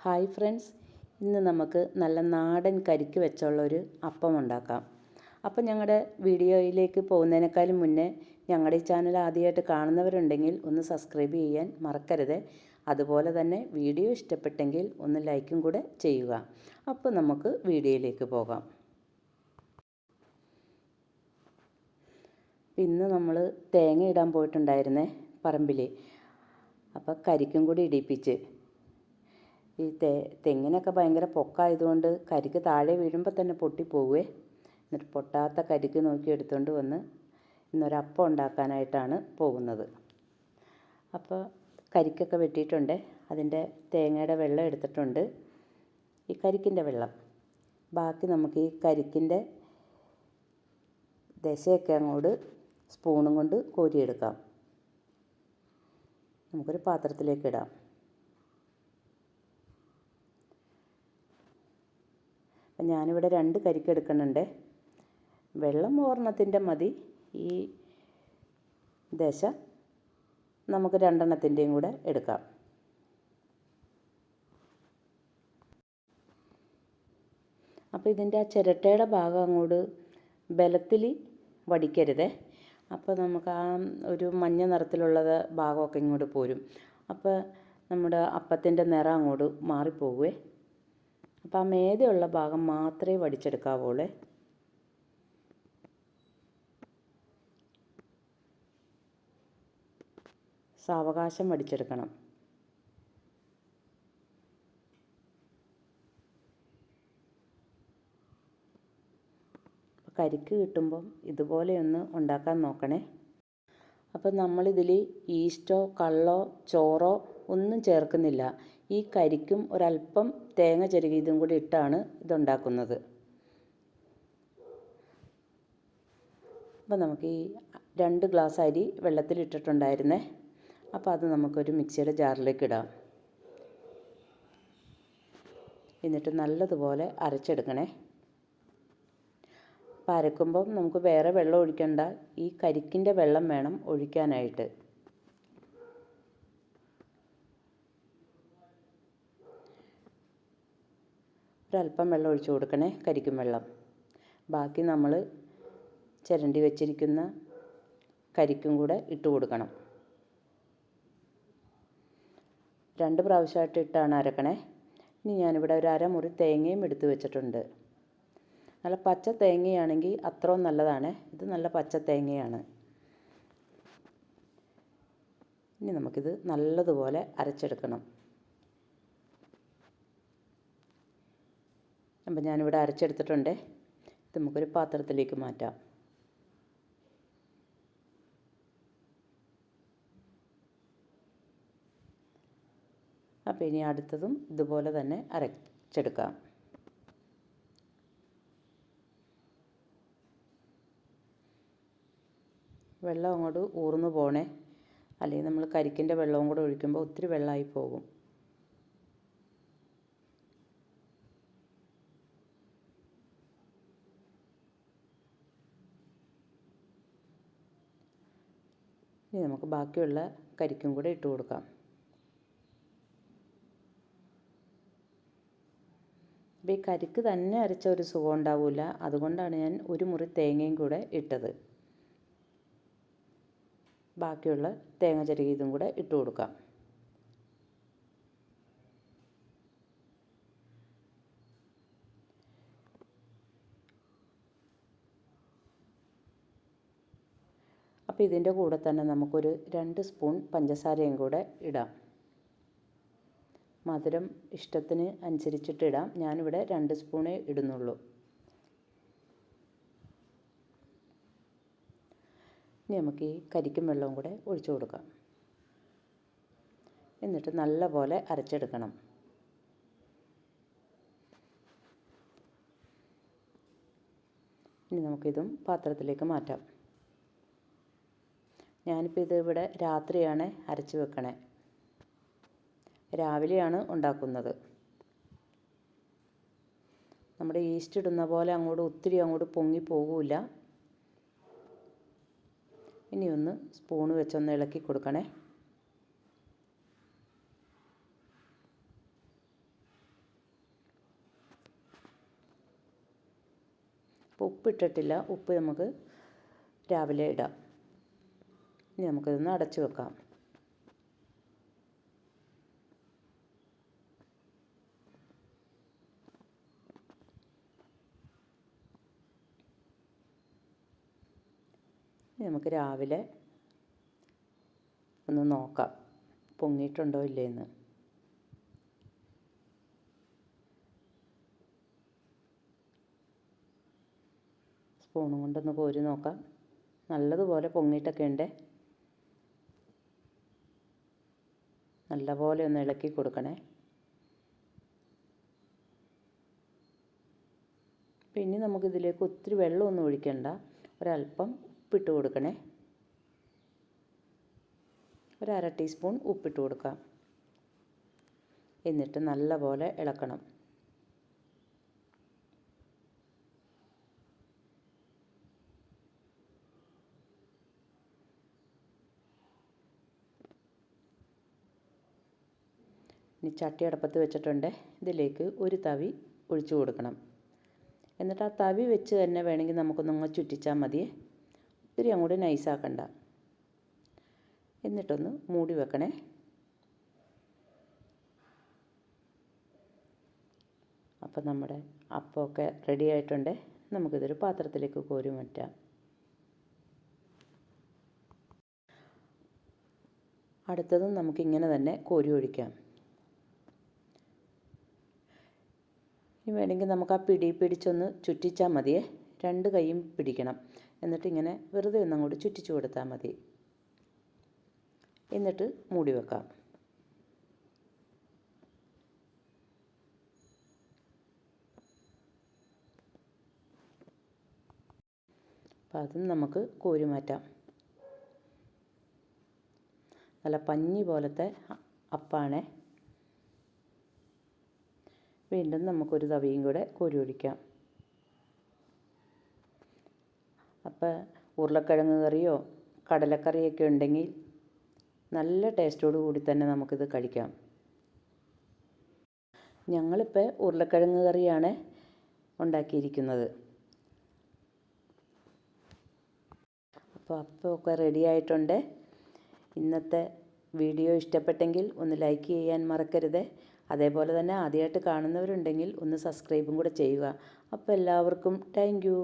Hi friends, ഇന്ന് നമുക്ക് നല്ല നാടൻ കരിക്ക് വെച്ചുള്ളൊരു അപ്പം ഉണ്ടാക്കാം. അപ്പം ഞങ്ങളുടെ വീഡിയോയിലേക്ക് പോകുന്നതിനേക്കാളും മുന്നേ ഞങ്ങളുടെ ഈ ചാനൽ ആദ്യമായിട്ട് കാണുന്നവരുണ്ടെങ്കിൽ ഒന്ന് സബ്സ്ക്രൈബ് ചെയ്യാൻ മറക്കരുത്. അതുപോലെ തന്നെ വീഡിയോ ഇഷ്ടപ്പെട്ടെങ്കിൽ ഒന്ന് ലൈക്കും കൂടെ ചെയ്യുക. അപ്പോൾ നമുക്ക് വീഡിയോയിലേക്ക് പോകാം. ഇന്ന് നമ്മൾ തേങ്ങ ഇടാൻ പോയിട്ടുണ്ടായിരുന്നേ പറമ്പിൽ. അപ്പോൾ കരിക്കും കൂടി ഇടിപ്പിച്ച് ഈ തെങ്ങിനൊക്കെ ഭയങ്കര പൊക്കമായതുകൊണ്ട് കരിക്ക് താഴെ വീഴുമ്പോൾ തന്നെ പൊട്ടിപ്പോവേ. എന്നിട്ട് പൊട്ടാത്ത കരിക്ക് നോക്കി എടുത്തുകൊണ്ട് വന്ന് ഇന്നൊരപ്പം ഉണ്ടാക്കാനായിട്ടാണ് പോകുന്നത്. അപ്പോൾ കരിക്കൊക്കെ വെട്ടിയിട്ടുണ്ട്. അതിൻ്റെ തേങ്ങയുടെ വെള്ളം എടുത്തിട്ടുണ്ട്, ഈ കരിക്കിൻ്റെ വെള്ളം. ബാക്കി നമുക്ക് ഈ കരിക്കിൻ്റെ ദശയൊക്കെ അങ്ങോട്ട് സ്പൂണും കൊണ്ട് കോരിയെടുക്കാം. നമുക്കൊരു പാത്രത്തിലേക്ക് ഇടാം. അപ്പം ഞാനിവിടെ 2 കരിക്ക് എടുക്കുന്നുണ്ട്. വെള്ളം ഒരെണ്ണത്തിൻ്റെ മതി. ഈ ദശ നമുക്ക് 2 എണ്ണത്തിൻ്റെയും കൂടെ എടുക്കാം. അപ്പോൾ ഇതിൻ്റെ ആ ചിരട്ടയുടെ ഭാഗം അങ്ങോട്ട് ബലത്തിൽ വടിക്കരുതേ. അപ്പോൾ നമുക്ക് ആ ഒരു മഞ്ഞ നിറത്തിലുള്ളത് ഭാഗമൊക്കെ ഇങ്ങോട്ട് പോരും. അപ്പോൾ നമ്മുടെ അപ്പത്തിൻ്റെ നിറം അങ്ങോട്ട് മാറിപ്പോകുവേ. അപ്പോൾ ആ മേതെയുള്ള ഭാഗം മാത്രമേ വടിച്ചെടുക്കാവുള്ളൂ. സാവകാശം വടിച്ചെടുക്കണം. കരിക്ക് കിട്ടുമ്പം ഇതുപോലെയൊന്ന് ഉണ്ടാക്കാൻ നോക്കണേ. അപ്പം നമ്മളിതിൽ ഈസ്റ്റോ കള്ളോ ചോറോ ഒന്നും ചേർക്കുന്നില്ല. ഈ കരിക്കും ഒരല്പം തേങ്ങ ചിരകിയതും കൂടി ഇട്ടാണ് ഇതുണ്ടാക്കുന്നത്. അപ്പം നമുക്ക് ഈ 2 ഗ്ലാസ് അരി വെള്ളത്തിലിട്ടിട്ടുണ്ടായിരുന്നേ. അപ്പോൾ അത് നമുക്കൊരു മിക്സിയുടെ ജാറിലേക്ക് ഇടാം. എന്നിട്ട് നല്ലതുപോലെ അരച്ചെടുക്കണേ. അപ്പോൾ അരക്കുമ്പം നമുക്ക് വേറെ വെള്ളം ഒഴിക്കണ്ട, ഈ കരിക്കിൻ്റെ വെള്ളം വേണം ഒഴിക്കാനായിട്ട്. ഒരല്പം വെള്ളം ഒഴിച്ചു കൊടുക്കണേ, കരിക്കും വെള്ളം. ബാക്കി നമ്മൾ ചിരണ്ടി വെച്ചിരിക്കുന്ന കരിക്കും കൂടെ ഇട്ട് കൊടുക്കണം. 2 പ്രാവശ്യമായിട്ട് ഇട്ടാണ് അരക്കണേ. ഇനി ഞാനിവിടെ ഒരു അരമുറി തേങ്ങയും എടുത്ത് വെച്ചിട്ടുണ്ട്. നല്ല പച്ച തേങ്ങയാണെങ്കിൽ അത്രയും നല്ലതാണ്. ഇത് നല്ല പച്ച തേങ്ങയാണ്. ഇനി നമുക്കിത് നല്ലതുപോലെ അരച്ചെടുക്കണം. അപ്പം ഞാനിവിടെ അരച്ചെടുത്തിട്ടുണ്ട്. ഇത് നമുക്കൊരു പാത്രത്തിലേക്ക് മാറ്റാം. അപ്പോൾ ഇനി അടുത്തതും ഇതുപോലെ തന്നെ അരച്ചെടുക്കാം. വെള്ളം അങ്ങോട്ട് ഊർന്നു പോകണേ, അല്ലെങ്കിൽ നമ്മൾ കരിക്കിൻ്റെ വെള്ളവും കൂടെ ഒഴിക്കുമ്പോൾ ഒത്തിരി വെള്ളമായി പോകും. ഇനി നമുക്ക് ബാക്കിയുള്ള കരിക്കും കൂടെ ഇട്ട് കൊടുക്കാം. അപ്പോൾ ഈ കരിക്ക് തന്നെ അരച്ച ഒരു സുഖം ഉണ്ടാവില്ല. അതുകൊണ്ടാണ് ഞാൻ ഒരു മുറി തേങ്ങയും കൂടെ ഇട്ടത്. ബാക്കിയുള്ള തേങ്ങ ചിരകിയതും കൂടെ ഇട്ട് കൊടുക്കാം. അപ്പോൾ ഇതിൻ്റെ കൂടെ തന്നെ നമുക്കൊരു 2 സ്പൂൺ പഞ്ചസാരയും കൂടെ ഇടാം. മധുരം ഇഷ്ടത്തിന് അനുസരിച്ചിട്ട് ഇടാം. ഞാനിവിടെ 2 സ്പൂണേ ഇടുന്നുള്ളൂ. ഇനി നമുക്ക് ഈ കരിക്കും വെള്ളവും കൂടെ ഒഴിച്ചു കൊടുക്കാം. എന്നിട്ട് നല്ലപോലെ അരച്ചെടുക്കണം. ഇനി നമുക്കിതും പാത്രത്തിലേക്ക് മാറ്റാം. ഞാനിപ്പോൾ ഇത് ഇവിടെ രാത്രിയാണ് അരച്ച് വെക്കണേ. രാവിലെയാണ് ഉണ്ടാക്കുന്നത്. നമ്മുടെ ഈസ്റ്റ് ഇടുന്ന പോലെ ഒത്തിരി അങ്ങോട്ട് പൊങ്ങി പോകില്ല. ഇനി ഒന്ന് സ്പൂണ് വെച്ചൊന്ന് ഇളക്കി കൊടുക്കണേ. അപ്പോൾ ഉപ്പിട്ടിട്ടില്ല. ഉപ്പ് നമുക്ക് രാവിലെ ഇടാം. ഇനി നമുക്കിതൊന്ന് അടച്ചു വെക്കാം. ഇനി നമുക്ക് രാവിലെ ഒന്ന് നോക്കാം പൊങ്ങിയിട്ടുണ്ടോ ഇല്ലേന്ന്. സ്പൂണും കൊണ്ടൊന്ന് കോരി നോക്കാം. നല്ലതുപോലെ പൊങ്ങിയിട്ടൊക്കെ ഉണ്ട്. നല്ലപോലെ ഒന്ന് ഇളക്കി കൊടുക്കണേ. പിന്നെ നമുക്കിതിലേക്ക് ഒത്തിരി വെള്ളമൊന്നും ഒഴിക്കണ്ട. ഒരല്പം ഉപ്പിട്ട് കൊടുക്കണേ. ഒരു 1/2 ടീസ്പൂൺ ഉപ്പിട്ട് കൊടുക്കാം. എന്നിട്ട് നല്ലപോലെ ഇളക്കണം. ഇനി ചട്ടി അടപ്പത്ത് വെച്ചിട്ടുണ്ട്. ഇതിലേക്ക് ഒരു തവി ഒഴിച്ചു കൊടുക്കണം. എന്നിട്ട് ആ തവി വെച്ച് തന്നെ വേണമെങ്കിൽ നമുക്കൊന്നങ്ങ് ചുറ്റിച്ചാൽ മതിയേ. ഒത്തിരി അങ്ങോട്ട് നൈസാക്കണ്ട. എന്നിട്ടൊന്ന് മൂടി വെക്കണേ. അപ്പം നമ്മുടെ അപ്പമൊക്കെ റെഡി ആയിട്ടുണ്ട്. നമുക്കിതൊരു പാത്രത്തിലേക്ക് കോരി മാറ്റാം. അടുത്തതും നമുക്കിങ്ങനെ തന്നെ കോരി ഒഴിക്കാം. ഇനി വേണമെങ്കിൽ നമുക്ക് ആ പിടിച്ചൊന്ന് ചുറ്റിച്ചാൽ മതിയേ. 2 കൈയും പിടിക്കണം. എന്നിട്ട് ഇങ്ങനെ വെറുതെ ഒന്നങ്ങോട്ട് ചുറ്റിച്ചു കൊടുത്താൽ മതി. എന്നിട്ട് മൂടി വെക്കാം. അപ്പം അതും നമുക്ക് കോരി മാറ്റാം. നല്ല പഞ്ഞി പോലത്തെ അപ്പാണേ. വീണ്ടും നമുക്കൊരു തവിയും കൂടെ കോരി ഒഴിക്കാം. അപ്പോൾ ഉരുളക്കിഴങ്ങ് കറിയോ കടലക്കറിയൊക്കെ ഉണ്ടെങ്കിൽ നല്ല ടേസ്റ്റോടു കൂടി തന്നെ നമുക്കിത് കഴിക്കാം. ഞങ്ങളിപ്പോൾ ഉരുളക്കിഴങ്ങ് കറിയാണ് ഉണ്ടാക്കിയിരിക്കുന്നത്. അപ്പോൾ അപ്പമൊക്കെ റെഡി ആയിട്ടുണ്ട്. ഇന്നത്തെ വീഡിയോ ഇഷ്ടപ്പെട്ടെങ്കിൽ ഒന്ന് ലൈക്ക് ചെയ്യാൻ മറക്കരുത്. അതേപോലെ തന്നെ ആദ്യമായിട്ട് കാണുന്നവരുണ്ടെങ്കിൽ ഒന്ന് സബ്സ്ക്രൈബും കൂടെ ചെയ്യുക. അപ്പോൾ എല്ലാവർക്കും താങ്ക് യു.